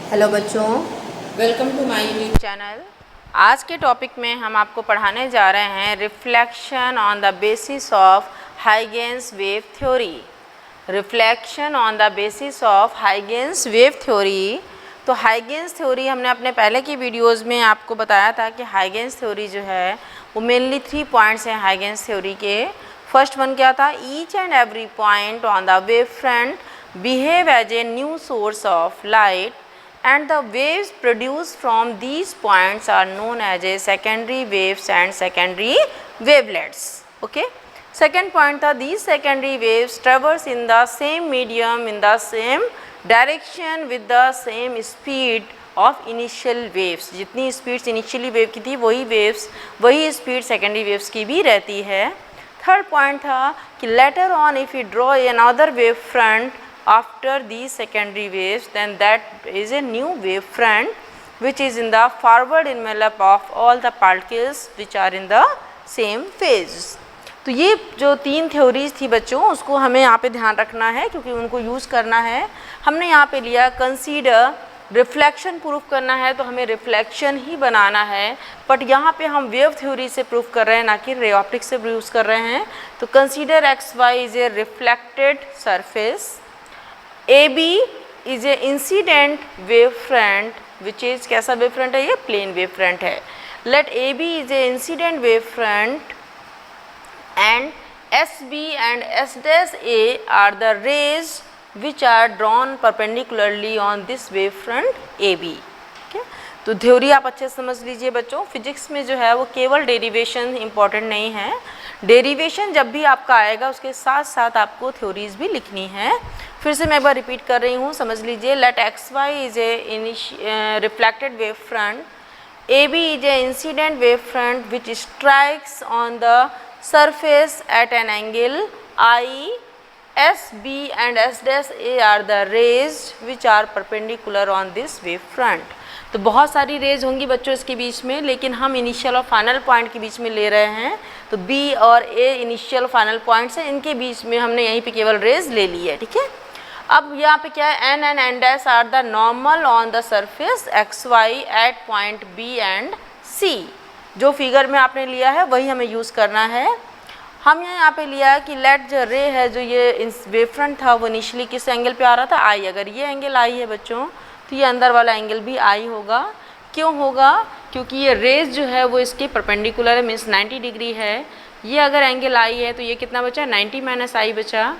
Hello बच्चों, welcome to my YouTube channel. आज के टॉपिक में हम आपको पढ़ाने जा रहे हैं reflection on the basis of Huygens wave theory. Reflection on the basis of Huygens wave theory. तो हाइगेंस थ्योरी हमने अपने पहले की वीडियोस में आपको बताया था कि हाइगेंस थ्योरी जो है वो मेनली 3 पॉइंट्स हैं हाइगेंस थ्योरी के। फर्स्ट वन क्या था? Each and every point on the wave front behave as a new source of light and the waves produced from these points are known as a secondary waves and secondary wavelets. Okay, second point था, these secondary waves traverse in the same medium in the same direction with the same speed of initial waves. जितनी speeds initially wave की थी वही speed secondary waves की भी रहती है। Third point था कि later on if we draw another wave front after these secondary waves, then that is a new wave front which is in the forward envelope of all the particles which are in the same phase. तो ये जो 3 theories थी बच्चों, उसको हमें यहाँ पे ध्यान रखना है क्योंकि उनको यूज़ करना है। हमने यहाँ पे लिया कंसीडर रिफ्लेक्शन प्रूफ करना है, तो हमें रिफ्लेक्शन ही बनाना है, बट यहाँ पे हम वेव थ्योरी से प्रूफ कर रहे हैं, ना कि रे ऑप्टिक्स से यूज़ कर रहे हैं। तो consider X Y is a reflected surface, AB is a incident wave front which is कैसा wave front है? ये plane wave front है। Let AB is a incident wave front and SB and S dash A are the rays which are drawn perpendicularly on this wave front AB। okay? तो theory आप अच्छे से समझ लीजिए बच्चों। फिजिक्स में जो है वो केवल डेरिवेशन इम्पॉर्टेंट नहीं है, डेरिवेशन जब भी आपका आएगा उसके साथ साथ आपको थ्योरीज भी लिखनी है। फिर से मैं एक बार रिपीट कर रही हूँ, समझ लीजिए। Let X Y is a reflected wave front, A B is a incident wave front which strikes on the surface at an angle I, S B and S dash A are the rays which are perpendicular on this wave front. तो बहुत सारी raise होंगी बच्चों इसके बीच में, लेकिन हम initial और फाइनल पॉइंट के बीच में ले रहे हैं। तो बी और ए इनिशियल और फाइनल पॉइंट्स हैं, इनके बीच में हमने यहीं पे केवल रेज ले ली है। ठीक है, अब यहाँ पे क्या है? N and N dash are the normal on the surface X Y at point B and C. जो फिगर में आपने लिया है वही हमें यूज़ करना है। हम यहाँ पे लिया है कि लेट जो रे है, जो ये वेव फ्रंट था, वो इनिशियली किस एंगल पे आ रहा था? आई। अगर ये एंगल आई है बच्चों, तो ये अंदर वाला एंगल भी आई होगा। क्यों होगा? क्योंकि ये रेज जो है वो इसके परपेंडिकुलर है, मीन्स 90 डिग्री है। ये अगर एंगल आई है तो ये कितना बचा? 90 माइनस आई बचा।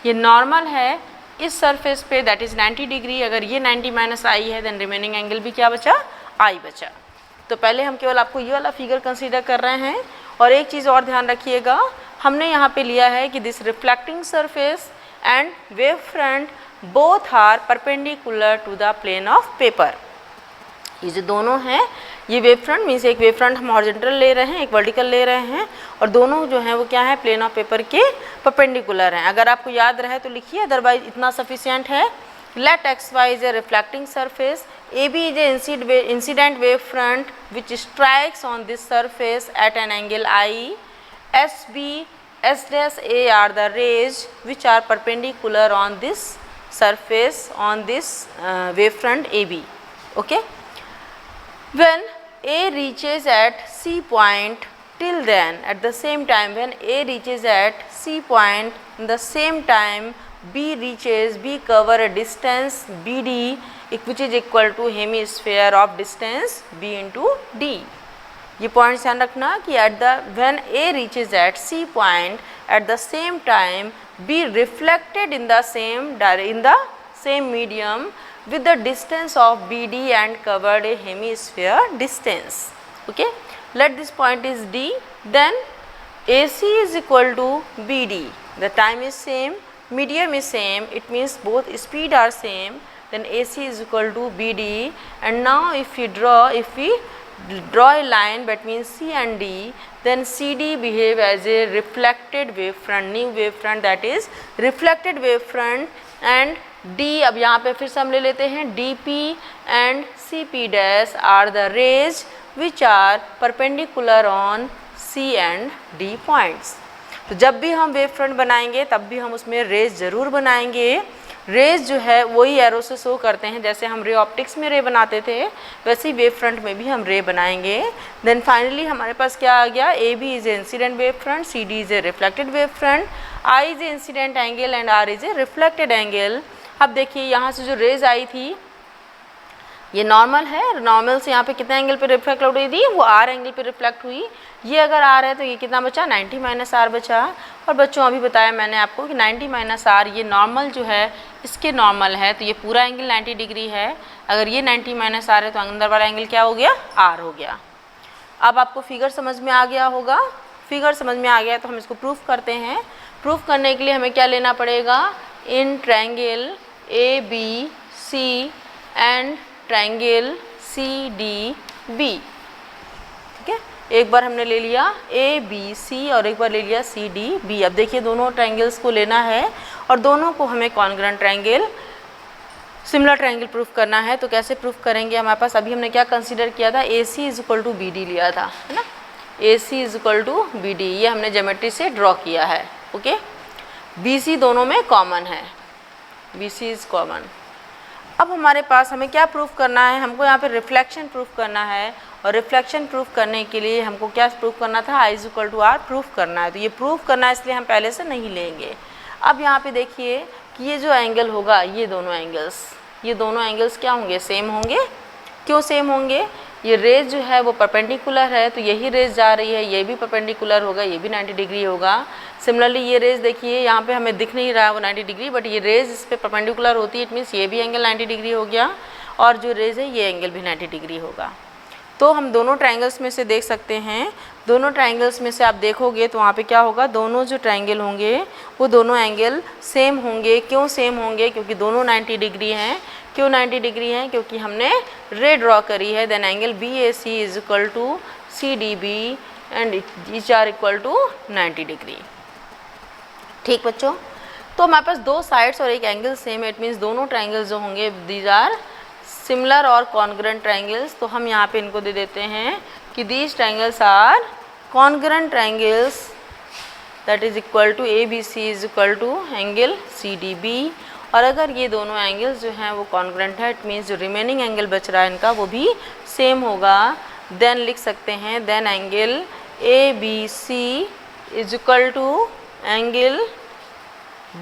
ये नॉर्मल है इस सरफेस पे, दैट इज़ 90 डिग्री। अगर ये 90 माइनस आई है देन रिमेनिंग एंगल भी क्या बचा? आई बचा। तो पहले हम केवल आपको ये वाला फिगर कंसीडर कर रहे हैं। और एक चीज़ और ध्यान रखिएगा, हमने यहाँ पे लिया है कि this reflecting surface and wave front both are perpendicular to the plane of paper. ये जो दोनों हैं, ये वेव फ्रंट मीन्स एक वेव फ्रंट हम हॉरिजॉन्टल ले रहे हैं, एक वर्टिकल ले रहे हैं, और दोनों जो हैं वो क्या है? प्लेन ऑफ पेपर के परपेंडिकुलर हैं। अगर आपको याद रहे तो लिखिए, अदरवाइज इतना सफिशिएंट है। Let X Y is a reflecting surface, A B is a incident wave front which strikes on this surface at an angle I, S B S dash A are the rays which are perpendicular on this surface on this wave front AB. Okay, when A reaches at C point, till then at the same time when A reaches at C point, in the same time B reaches, B cover a distance BD which is equal to hemisphere of distance B into D. ये point ध्यान रखना कि at the when A reaches at C point at the same time B reflected in the same medium with the distance of BD and covered a hemisphere distance. Okay, let this point is D, then AC is equal to BD. The time is same, medium is same, it means both speed are same, then AC is equal to BD. And now if we draw a line between C and D, then CD behave as a reflected wave front, new wave front, that is reflected wave front, and D, अब यहाँ पे फिर से हम ले लेते हैं, DP and CP dash are the rays which are perpendicular on C and D points. तो जब भी हम वेव फ्रंट बनाएंगे तब भी हम उसमें रेज ज़रूर बनाएंगे। रेज जो है वही एरो से शो करते हैं, जैसे हम रे ऑप्टिक्स में रे बनाते थे वैसे ही वेव फ्रंट में भी हम रे बनाएंगे। देन फाइनली हमारे पास क्या आ गया, A B is a incident wave front, C D is a reflected wave front, I is a incident angle and R is a reflected angle. अब देखिए यहाँ से जो रेज आई थी ये नॉर्मल है, नॉर्मल से यहाँ पे कितने एंगल पे रिफ्लेक्ट हो रही थी, वो आर एंगल पे रिफ्लेक्ट हुई। ये अगर आर है तो ये कितना बचा, 90 माइनस आर बचा। और बच्चों अभी बताया मैंने आपको कि 90 माइनस आर ये नॉर्मल जो है इसके नॉर्मल है, तो ये पूरा एंगल 90 डिग्री है। अगर ये 90 माइनस आर है तो अंदर वाला एंगल क्या हो गया, आर हो गया। अब आपको फिगर समझ में आ गया होगा, फिगर समझ में आ गया तो हम इसको प्रूफ करते हैं। प्रूफ करने के लिए हमें क्या लेना पड़ेगा, in triangle A B C and triangle C D B, ठीक है। एक बार हमने ले लिया ए बी सी और एक बार ले लिया सी डी बी। अब देखिए दोनों ट्रायंगल्स को लेना है और दोनों को हमें congruent triangle, similar triangle proof करना है। तो कैसे प्रूफ करेंगे, हमारे पास अभी हमने क्या कंसीडर किया था, A C is equal to B D लिया था, है ना। A C is equal to B D, ये हमने ज्योमेट्री से ड्रॉ किया है, ओके। बी सी दोनों में कॉमन है, बी सी इज कॉमन। अब हमारे पास हमें क्या प्रूफ करना है, हमको यहाँ पे रिफ्लेक्शन प्रूफ करना है। और रिफ्लेक्शन प्रूफ करने के लिए हमको क्या प्रूफ करना था, I is equal to R proof करना है। तो ये प्रूफ करना है इसलिए हम पहले से नहीं लेंगे। अब यहाँ पे देखिए कि ये जो एंगल होगा, ये दोनों एंगल्स क्या होंगे, सेम होंगे। क्यों सेम होंगे, ये रेज जो है वो परपेंडिकुलर है, तो यही रेज जा रही है, ये भी परपेंडिकुलर होगा, ये भी 90 डिग्री होगा। सिमिलरली ये रेज देखिए यहाँ पे हमें दिख नहीं रहा है वो 90 डिग्री, बट ये रेज इस पर परपेंडिकुलर होती है, इट मीन्स ये भी एंगल 90 डिग्री हो गया और जो रेज है ये एंगल भी 90 डिग्री होगा। तो हम दोनों ट्रायंगल्स में से देख सकते हैं, दोनों ट्रायंगल्स में से आप देखोगे तो वहाँ पे क्या होगा, दोनों जो ट्रायंगल होंगे वो दोनों एंगल सेम होंगे। क्यों सेम होंगे, क्योंकि दोनों 90 डिग्री हैं। क्यों 90 डिग्री हैं, क्योंकि हमने रे ड्रॉ करी है। Then angle B A C is equal to C D B and each are equal to 90 degree. ठीक बच्चों, तो हमारे पास दो साइड्स और एक एंगल सेम है, इट मीन्स दोनों ट्रायंगल्स जो होंगे दीज आर सिमिलर और कॉन्ग्रुएंट ट्रायंगल्स। तो हम यहाँ पे इनको दे देते हैं कि these triangles are congruent triangles, that is equal to A B C is equal to angle C D B. और अगर ये दोनों एंगल्स जो हैं वो कॉन्ग्रुएंट है, इट मीन्स जो रिमेनिंग एंगल बच रहा है इनका वो भी सेम होगा। देन लिख सकते हैं, then angle A B C is equal to angle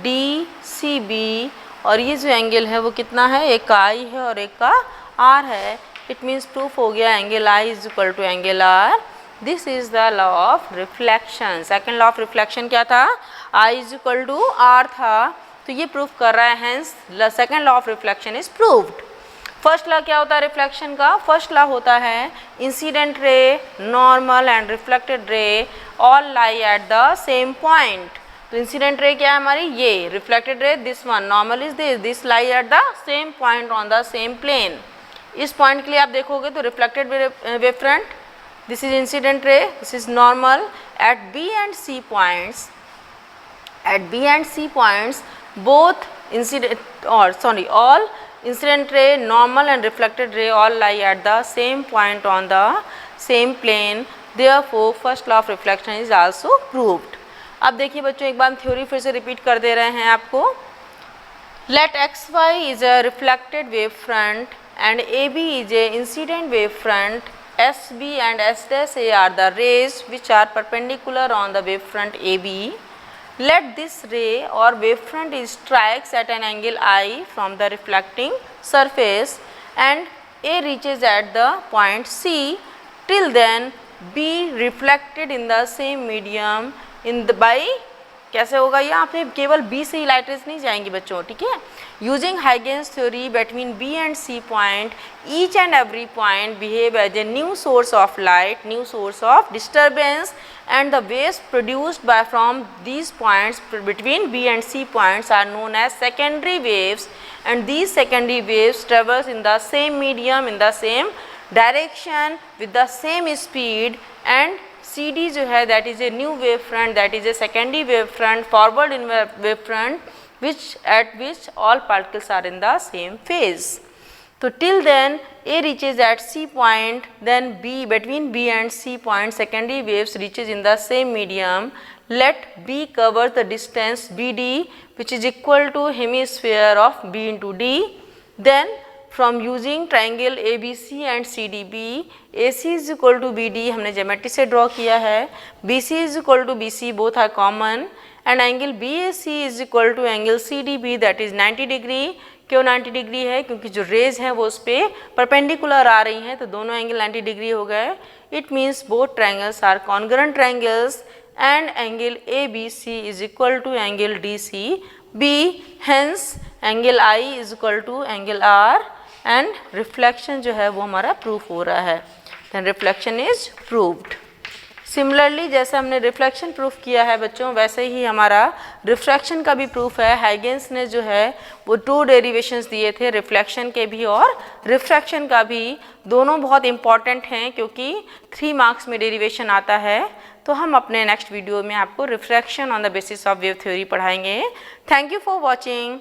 D C B. और ये जो एंगल है वो कितना है, एक का आई है और एक का आर है। इट मीन्स प्रूफ हो गया angle I is equal to angle R. This is the law of reflection. Second law of reflection क्या था, I is equal to R था, तो ये प्रूफ कर रहा है, hence second law of reflection is proved. First law क्या होता है रिफ्लेक्शन का, फर्स्ट लॉ होता है incident ray, normal and reflected ray all lie at the same point. तो इंसिडेंट रे क्या है हमारी, ये reflected ray this one, normal is this lie at the same point on the same plane. इस point के लिए आप देखोगे तो reflected wave front, this is incident ray, this is normal at B and C points. At B and C points both incident or sorry all incident ray, normal and reflected ray all lie at the same point on the same plane, therefore first law of reflection is also proved। अब देखिए बच्चों एक बार theory फिर से repeat कर दे रहे हैं आपको। Let xy is a reflected wave front and AB is a incident wave front, SB and S' are the rays which are perpendicular on the wave front AB। Let this ray or wavefront strikes at an angle I from the reflecting surface and A reaches at the point C, till then B reflected in the same medium in the by, कैसे होगा ये, आप केवल B से ही light rays नहीं जाएंगी बच्चों, ठीक है। Using Huygens theory between B and C point, each and every point behave as a new source of light, new source of disturbance, and the waves produced by from these points between B and C points are known as secondary waves, and these secondary waves traverse in the same medium, in the same direction, with the same speed, and CD जो है that is a new wave front, that is a secondary wave front, forward in wave front, at which all particles are in the same phase. So till then A reaches at C point, then B between B and C point secondary waves reaches in the same medium let B cover the distance BD which is equal to hemisphere of B into D. Then from using triangle ABC and CDB, AC is equal to BD हमने geometry से draw किया है, BC is equal to BC both are common and angle BAC is equal to angle CDB that is 90 degree. क्यों 90 degree है? क्योंकि जो raise हैं वो उस पर परपेंडिकुलर आ रही हैं, तो दोनों एंगल 90 डिग्री हो गए. It means both triangles are congruent triangles and angle ABC is equal to angle DCB. Hence angle I is equal to angle R and reflection जो है वो हमारा प्रूफ हो रहा है. Then reflection is proved. Similarly जैसे हमने reflection proof किया है बच्चों, वैसे ही हमारा रिफ्रैक्शन का भी प्रूफ है. हाइगेंस ने जो है वो 2 डेरिवेशंस दिए थे, रिफ्लेक्शन के भी और रिफ्रैक्शन का भी. दोनों बहुत इंपॉर्टेंट हैं क्योंकि 3 मार्क्स में डेरिवेशन आता है. तो हम अपने नेक्स्ट वीडियो में आपको refraction on the basis of wave theory पढ़ाएंगे. Thank you for watching.